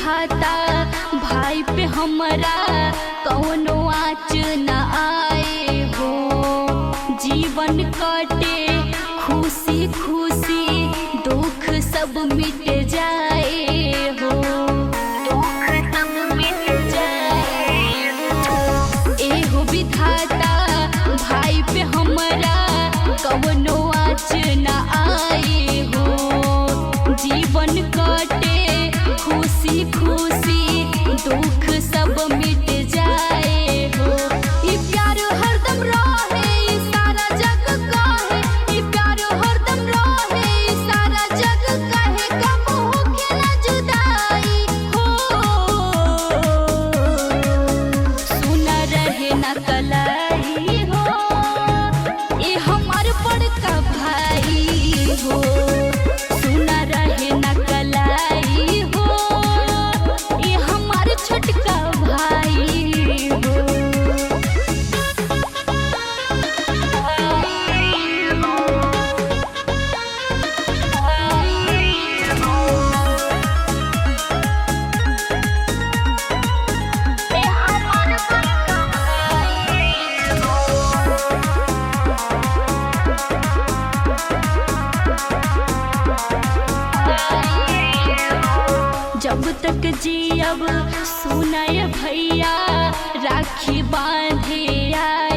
विधाता भाई पे हमरा कौनो आँच न आए हो। जीवन कटे खुशी खुशी, दुख सब मिट जाए हो। दुख सब मिट जाए हो। एहो विधाता भाई पे हमरा कौनो आँच न आए हो। जीवन कटे खुशी खुशी, दुख सब मिट जाए हो। ई प्यार हरदम रहे, ई सारा जग कहे। ई प्यार हरदम रहे, ई सारा जग कहे। कब होके ना जुदाई हो। सुना रहे ना कलाई हो, ये हमार बड़का भाई हो। सुना रहे ना कलाई हो, ये हमार छोटका भाई हो। जब तक जियब सुनाय भैया, राखी बांधे आए।